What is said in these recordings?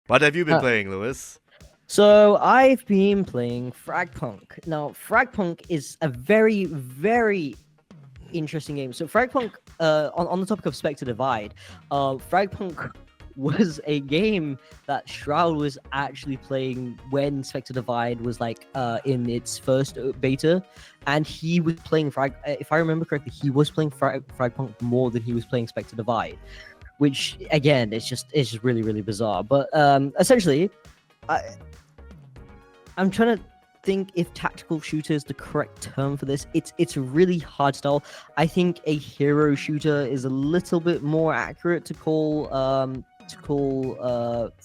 What have you been playing, Lewis? So I've been playing FragPunk. Now, FragPunk is a very, very interesting game. So FragPunk, on the topic of Spectre Divide, FragPunk was a game that Shroud was actually playing when Spectre Divide was like in its first beta, and he was playing if I remember correctly, he was playing FragPunk more than he was playing Spectre Divide, which again, it's just really, really bizarre. But essentially, I'm trying to think if tactical shooter is the correct term for this. It's a really hard style. I think a hero shooter is a little bit more accurate to call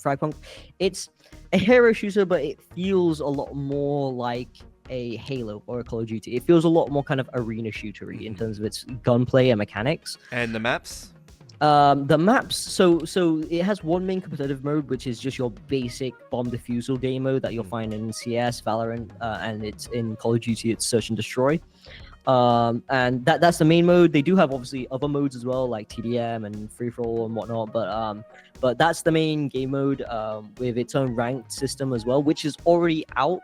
Fragpunk. It's a hero shooter, but it feels a lot more like a Halo or a Call of Duty. It feels a lot more kind of arena shootery in terms of its gunplay and mechanics. And the maps? The maps, so it has one main competitive mode, which is just your basic bomb defusal game mode that you'll find in CS, Valorant, and it's in Call of Duty, it's Search and Destroy. And that's the main mode. They do have obviously other modes as well, like TDM and free for all and whatnot, but that's the main game mode with its own ranked system as well, which is already out,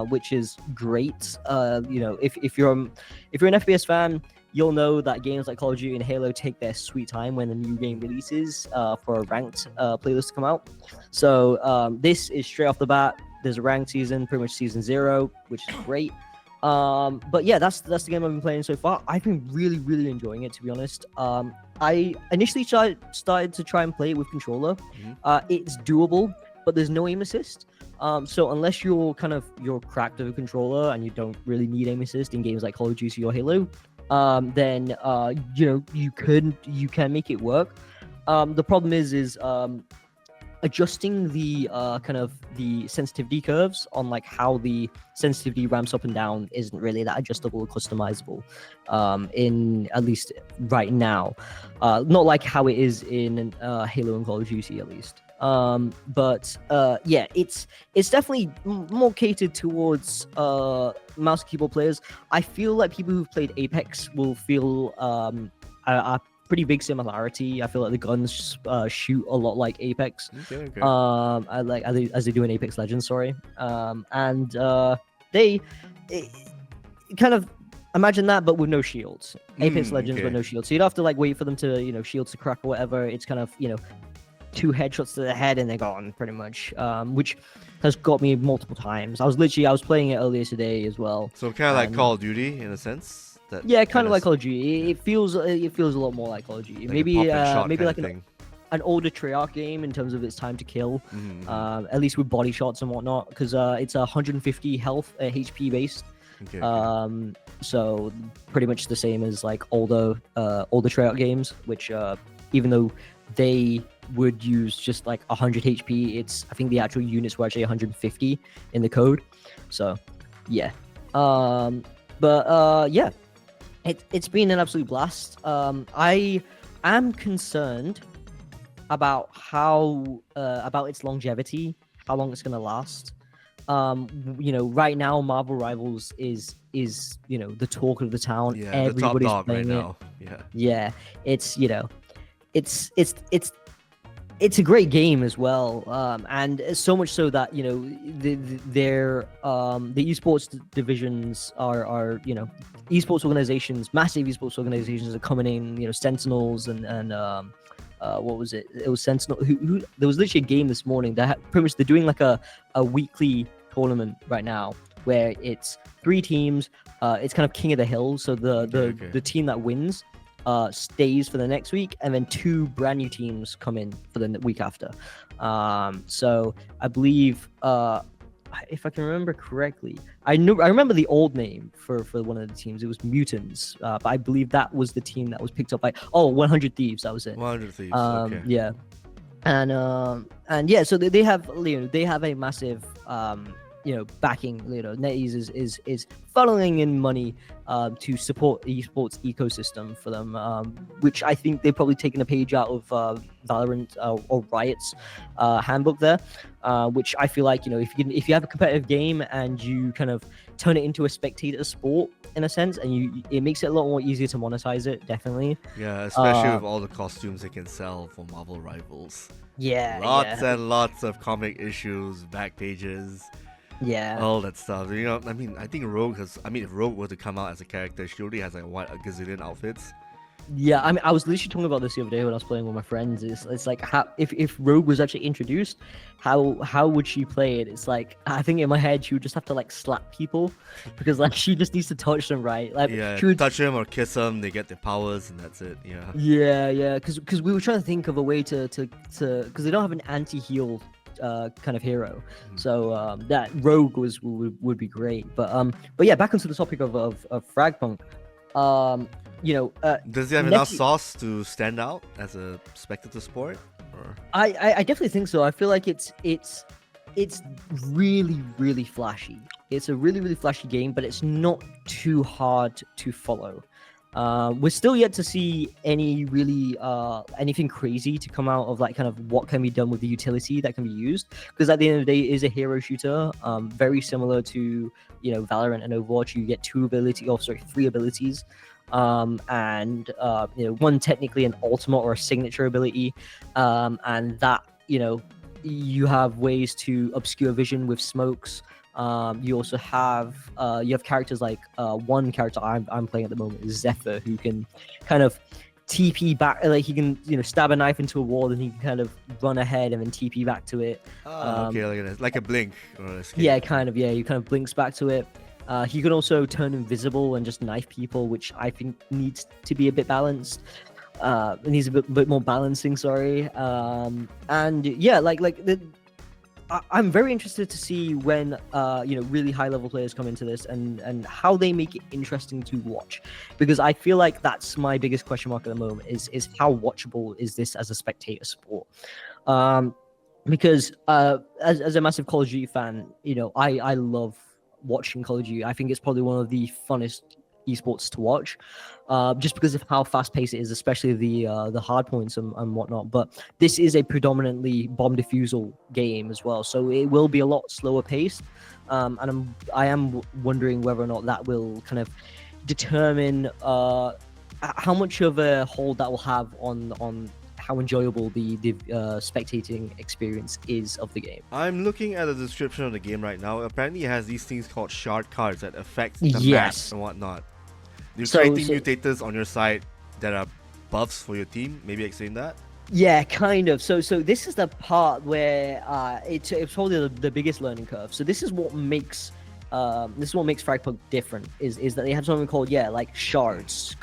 which is great. If you're an FPS fan, you'll know that games like Call of Duty and Halo take their sweet time when a new game releases for a ranked playlist to come out. So this is straight off the bat. There's a ranked season, pretty much season 0, which is great. But yeah, that's the game I've been playing so far. I've been really, really enjoying it, to be honest. I initially started to try and play it with controller. It's doable, but there's no aim assist. So unless you're cracked with a controller and you don't really need aim assist in games like Call of Duty or Halo, then you can make it work. The problem is adjusting the the sensitivity curves on like how the sensitivity ramps up and down isn't really that adjustable or customizable, in at least right now. Not like how it is in Halo and Call of Duty at least. But yeah, it's definitely more catered towards mouse and keyboard players. I feel like people who've played Apex will feel a pretty big similarity. I feel like the guns shoot a lot like Apex. Okay. As they do in Apex Legends, sorry. They kind of imagine that, but with no shields. Apex Legends with no shields. So you'd have to like wait for them to shields to crack or whatever. It's kind of 2 headshots to the head and they're gone pretty much, which has got me multiple times. I was playing it earlier today as well. So kind of like Call of Duty in a sense. Yeah, kind of like Call of Duty. It feels a lot more like Call of Duty. Like maybe like an older Treyarch game in terms of its time to kill, at least with body shots and whatnot, because it's 150 health HP based. Okay. So pretty much the same as like older Treyarch games, which even though they would use just like 100 HP, I think the actual units were actually 150 in the code. So yeah. Yeah, it's been an absolute blast. I am concerned about about its longevity, how long it's gonna last. Right now Marvel Rivals is the talk of the town. Yeah, everybody's the top dog playing right it. Now. Yeah, it's a great game as well, and so much so that the esports divisions are esports organizations, massive esports organizations are coming in. Sentinels and what was it? It was Sentinel. Who there was literally a game this morning that pretty much they're doing like a weekly tournament right now where it's 3 teams. It's kind of King of the Hill. So the team that wins stays for the next week, and then 2 brand new teams come in for the week after. So I believe, if I can remember correctly, I remember the old name for one of the teams. It was Mutants, but I believe that was the team that was picked up by 100 Thieves. That was it. 100 Thieves. Okay. Yeah, and yeah, so they have a massive backing. NetEase is funneling in money to support the esports ecosystem for them, which I think they've probably taken a page out of Valorant or Riot's handbook there, which I feel like if you have a competitive game and you kind of turn it into a spectator sport in a sense, and it makes it a lot more easier to monetize it, definitely. Yeah, especially with all the costumes they can sell for Marvel Rivals. Lots and lots of comic issues, back pages. Yeah. All that stuff. I mean, I think Rogue has. I mean, if Rogue were to come out as a character, she already has like a gazillion outfits. Yeah, I mean, I was literally talking about this the other day when I was playing with my friends. It's like, how if Rogue was actually introduced, how would she play it? It's like, I think in my head she would just have to like slap people, because like she just needs to touch them, right? Like, Yeah, she would touch them or kiss them, they get their powers, and that's it. Yeah. Yeah, because we were trying to think of a way to because they don't have an anti-heal kind of hero, so that Rogue would be great. But yeah, back onto the topic of FragPunk. Does he have enough sauce to stand out as a spectator sport? Or? I definitely think so. I feel like it's really flashy. It's a really flashy game, but it's not too hard to follow. We're still yet to see anything crazy to come out of like kind of what can be done with the utility that can be used, because at the end of the day, it is a hero shooter, very similar to Valorant and Overwatch. You get three abilities, and one technically an ultimate or a signature ability, and that you have ways to obscure vision with smokes. You also have characters like one character I'm playing at the moment is Zephyr, who can kind of TP back, like he can stab a knife into a wall and he can kind of run ahead and then TP back to it. Okay, like a blink or a escape. Yeah, kind of. Yeah, he kind of blinks back to it. He can also turn invisible and just knife people, which I think needs to be a bit balanced. It needs a bit more balancing. Sorry. And yeah, I'm very interested to see when really high level players come into this and how they make it interesting to watch, because I feel like that's my biggest question mark at the moment is how watchable is this as a spectator sport. Because as a massive Call of Duty fan, I love watching Call of Duty. I think it's probably one of the funnest esports to watch, just because of how fast paced it is, especially the hard points and whatnot. But this is a predominantly bomb defusal game as well, so it will be a lot slower paced, and I am wondering whether or not that will kind of determine how much of a hold that will have on how enjoyable the spectating experience is of the game. I'm looking at the description of the game right now. Apparently it has these things called shard cards that affect the map and whatnot. You're creating mutators on your side that are buffs for your team. Maybe explain that. Yeah, kind of. So this is the part where it's probably the biggest learning curve. So this is what makes FragPunk different. Is that they have something called shards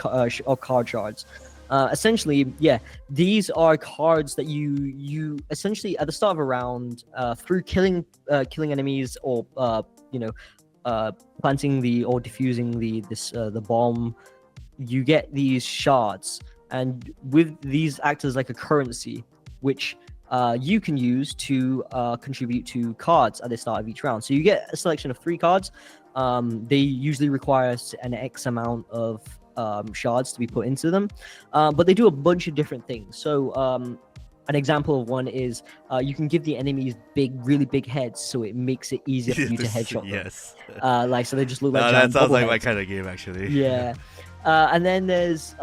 or card shards. Essentially, these are cards that you essentially at the start of a round, through killing enemies or planting or defusing the bomb, you get these shards, and with these act as like a currency, which you can use to contribute to cards at the start of each round. So you get a selection of 3 cards. They usually require an X amount of shards to be put into them, but they do a bunch of different things. So an example of one is you can give the enemies really big heads, so it makes it easier for you to headshot them. Yes. So they just look like that sounds like heads. my kind of game, actually. Yeah. And then there's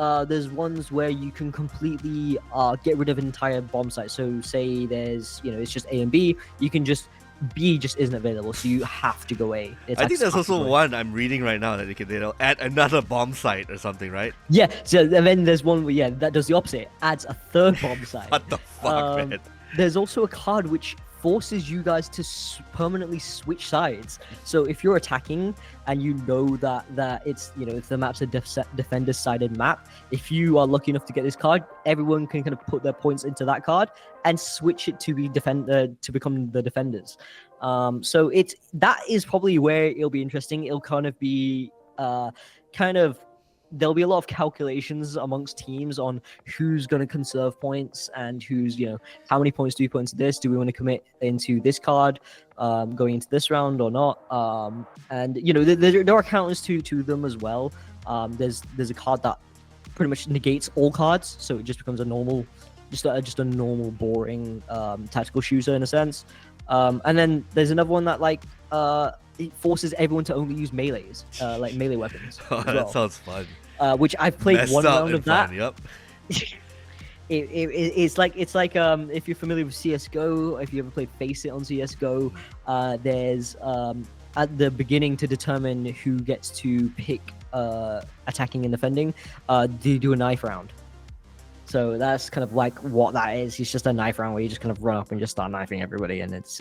ones where you can completely get rid of an entire bomb site. So say there's it's just A and B, you can just B just isn't available, so you have to go A. I think there's also one I'm reading right now that they'll add another bomb site or something, right? Yeah. So and then there's one where that does the opposite. It adds a 3rd bomb site. What the fuck, man? There's also a card which forces you guys to permanently switch sides. So if you're attacking and you know that it's if the map's a defender's sided map, if you are lucky enough to get this card, everyone can kind of put their points into that card and switch it to be to become the defenders. So that is probably where it'll be interesting. It'll kind of be there'll be a lot of calculations amongst teams on who's going to conserve points and who's, how many points do we put into this? Do we want to commit into this card going into this round or not? And there are counters to them as well. There's a card that pretty much negates all cards, so it just becomes a normal, just a normal boring tactical shooter in a sense. And then there's another one that it forces everyone to only use melees, like melee weapons. That sounds fun. Which I've played Messed one round of that. Fun, yep. It's like if you're familiar with CS:GO, if you ever played Face It on CS:GO, there's at the beginning to determine who gets to pick attacking and defending, they do a knife round. So that's kind of like what that is. It's just a knife round where you just kind of run up and just start knifing everybody, and it's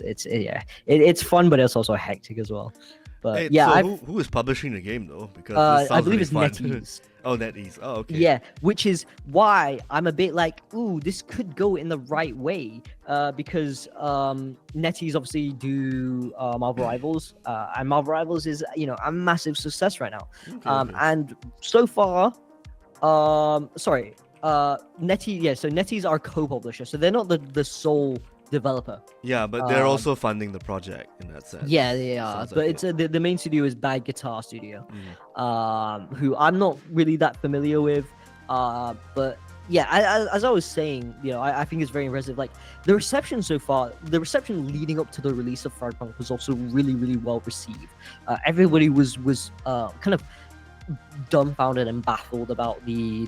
fun, but it's also hectic as well. But hey, yeah, so who is publishing the game though? Because I believe really it's fun. NetEase. Oh, NetEase. Oh, okay. Yeah, which is why I'm a bit like, ooh, this could go in the right way, because NetEase obviously do Marvel Rivals, and Marvel Rivals is a massive success right now. Okay. And so far, NetEase, yeah, so NetEase are co-publisher, so they're not the sole developer. Yeah, but they're also funding the project in that sense. Yeah, they are. But it's the main studio is Bad Guitar Studio, who I'm not really that familiar with. But yeah, as I was saying, I think it's very impressive. Like the reception so far, the reception leading up to the release of FragPunk was also really, really well received. Everybody was kind of dumbfounded and baffled about the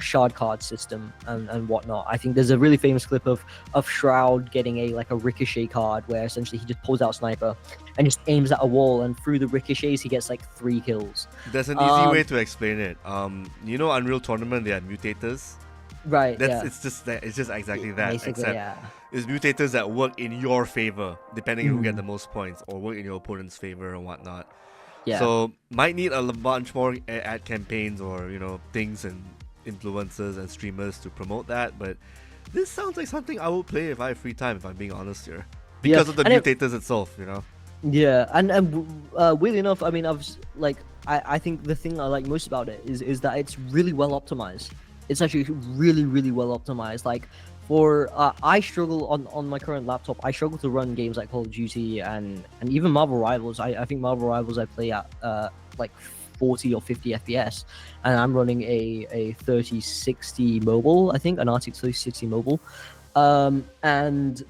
shard card system and whatnot. I think there's a really famous clip of Shroud getting a ricochet card where essentially he just pulls out sniper and just aims at a wall, and through the ricochets he gets 3 kills. There's an easy way to explain it. Unreal Tournament, they had mutators. Right. It's just exactly that. Basically, except it's mutators that work in your favor, depending on who get the most points, or work in your opponent's favor and whatnot. Yeah. So might need a bunch more ad campaigns or things and influencers and streamers to promote that. But this sounds like something I will play if I have free time. If I'm being honest here, because of the mutators itself, Yeah, and weirdly enough, I mean, I think the thing I like most about it is that it's really well optimized. It's actually really, really well optimized. Like for I struggle on my current laptop. I struggle to run games like Call of Duty and even Marvel Rivals. I think Marvel Rivals I play at 40 or 50 FPS, and I'm running a 3060 mobile. I think an RTX 3060 mobile, and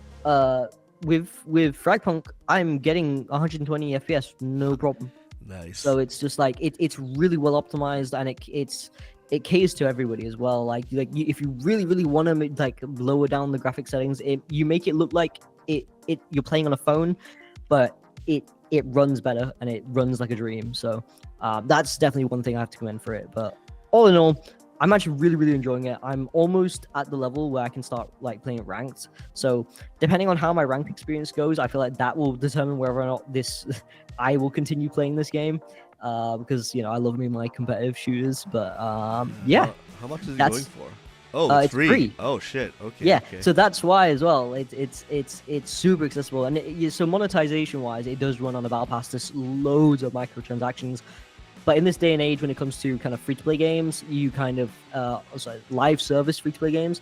with FragPunk, I'm getting 120 FPS, no problem. Nice. So it's just like it's really well optimized, and it caters to everybody as well. Like if you really, really want to lower down the graphic settings, you make it look like you're playing on a phone, but it runs better and it runs like a dream. So that's definitely one thing I have to commend for it. But all in all, I'm actually really, really enjoying it. I'm almost at the level where I can start playing ranked. So depending on how my ranked experience goes, I feel like that will determine whether or not I will continue playing this game. Because I love me my competitive shooters, but yeah. How much is it going for? Oh, it's free. Oh shit. Okay. Yeah. Okay. So that's why as well. It's super accessible, and so monetization wise, it does run on a battle pass. There's loads of microtransactions, but in this day and age, when it comes to kind of free to play games, you kind of live service free to play games,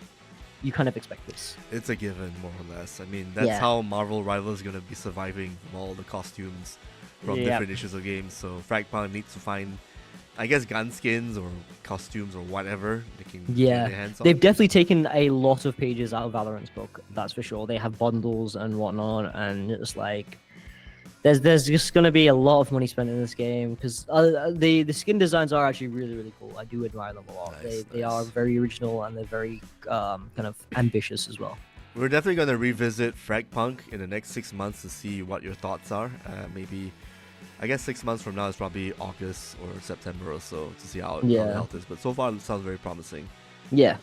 you kind of expect this. It's a given, more or less. I mean, that's how Marvel Rivals is gonna be surviving from all the costumes from different issues of games. So FragPunk needs to find, I guess, gun skins or costumes or whatever they can get their hands on. They've definitely taken a lot of pages out of Valorant's book, that's for sure. They have bundles and whatnot, and it's like there's just gonna be a lot of money spent in this game, because the skin designs are actually really, really cool. I do admire them a lot. They are very original, and they're very kind of ambitious as well. We're definitely going to revisit FragPunk in the next 6 months to see what your thoughts are. Maybe, I guess 6 months from now is probably August or September or so, to see how the health is. But so far, it sounds very promising. Yeah.